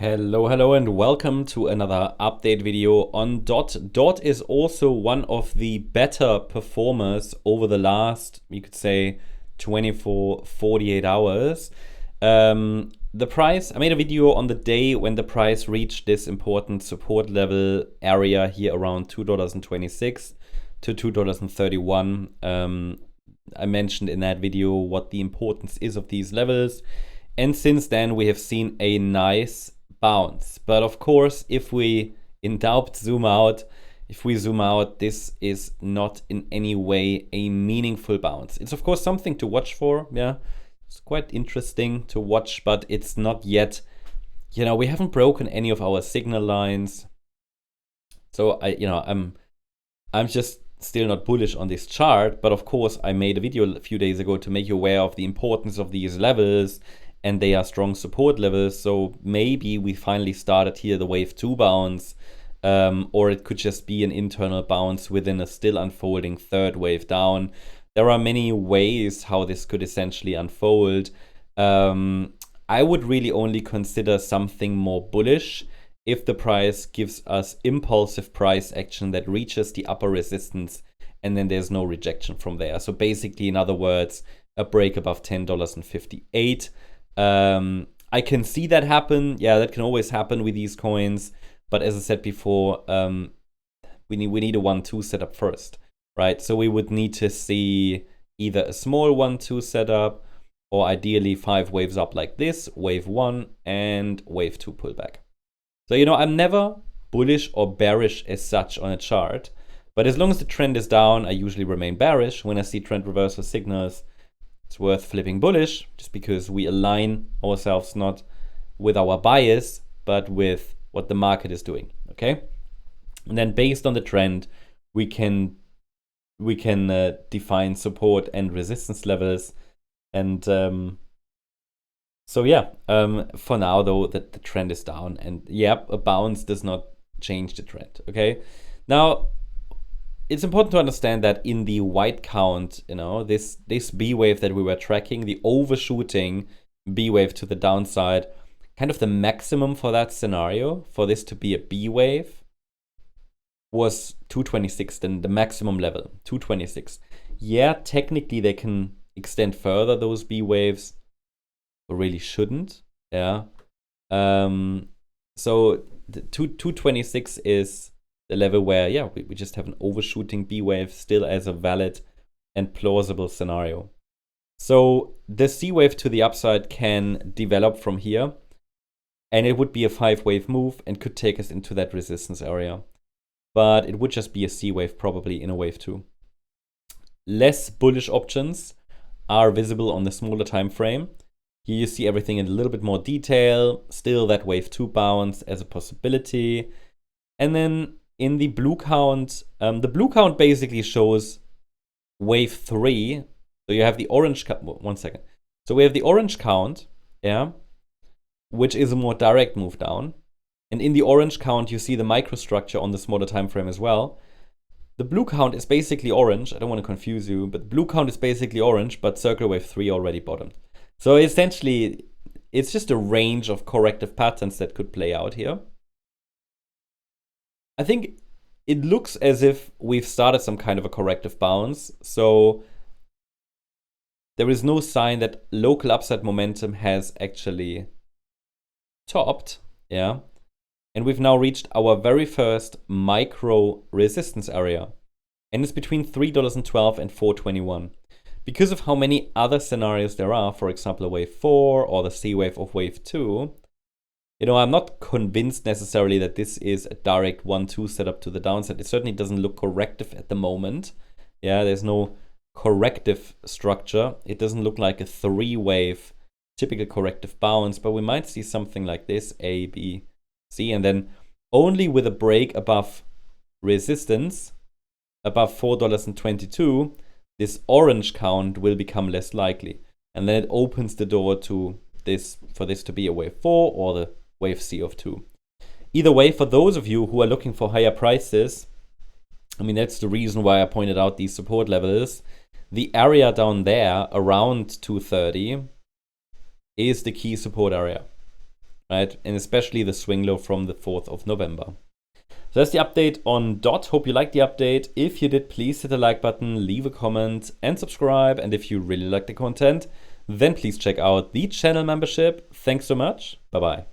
Hello, and welcome to another update video on DOT. DOT is also one of the better performers over the last, you could say, 24, 48 hours. The price, I made a video on the day when the price reached this important support level area here around $2.26 to $2.31. I mentioned in that video what the importance is of these levels. And since then, we have seen a nice bounce. But of course, if we in doubt zoom out, this is not in any way a meaningful bounce. It's of course something to watch for. Yeah, it's quite interesting to watch, but it's not yet, we haven't broken any of our signal lines. So I'm just still not bullish on this chart, but of course I made a video a few days ago to make you aware of the importance of these levels, and they are strong support levels. So maybe we finally started here the wave 2 bounce, or it could just be an internal bounce within a still unfolding third wave down. There are many ways how this could essentially unfold. I would really only consider something more bullish if the price gives us impulsive price action that reaches the upper resistance and then there's no rejection from there. So basically, in other words, a break above $10.58. I can see that happen. Yeah, that can always happen with these coins. But as I said before, we need a 1-2 setup first, right? So we would need to see either a small 1-2 setup or ideally 5 waves up like this, wave 1 and wave 2 pullback. So, I'm never bullish or bearish as such on a chart. But as long as the trend is down, I usually remain bearish. When I see trend reversal signals, it's worth flipping bullish, just because we align ourselves not with our bias, but with what the market is doing, okay? And then based on the trend, we can define support and resistance levels. And for now, though, that the trend is down, and a bounce does not change the trend, okay? Now, it's important to understand that in the white count, this B wave that we were tracking, the overshooting B wave to the downside, kind of the maximum for that scenario, for this to be a B wave, was 226, then the maximum level, 226. Yeah, technically they can extend further, those B waves, but really shouldn't. Yeah. So the 226 is the level where, we just have an overshooting B wave still as a valid and plausible scenario. So the C wave to the upside can develop from here, and it would be a 5-wave move and could take us into that resistance area. But it would just be a C wave probably in a wave 2. Less bullish options are visible on the smaller time frame. Here you see everything in a little bit more detail. Still that wave 2 bounce as a possibility. And then in the blue count, the blue count basically shows wave 3. So you have the orange count. One second. So we have the orange count, which is a more direct move down. And in the orange count, you see the microstructure on the smaller time frame as well. The blue count is basically orange. I don't want to confuse you, but blue count is basically orange, but circle wave 3 already bottomed. So essentially, it's just a range of corrective patterns that could play out here. I think it looks as if we've started some kind of a corrective bounce. So there is no sign that local upside momentum has actually topped. Yeah. And we've now reached our very first micro resistance area. And it's between $3.12 and $4.21. Because of how many other scenarios there are, for example, a wave 4 or the C wave of wave 2, I'm not convinced necessarily that this is a direct 1-2 setup to the downside. It certainly doesn't look corrective at the moment. Yeah, there's no corrective structure. It doesn't look like a 3-wave typical corrective bounce, but we might see something like this, A, B, C, and then only with a break above resistance, above $4.22, this orange count will become less likely. And then it opens the door to this, for this to be a wave 4 or the wave C of 2. Either way, for those of you who are looking for higher prices, that's the reason why I pointed out these support levels. The area down there around 230 is the key support area. right? And especially the swing low from the 4th of November. So that's the update on DOT. Hope you liked the update. If you did, please hit the like button, leave a comment, and subscribe. And if you really like the content, then please check out the channel membership. Thanks so much. Bye-bye.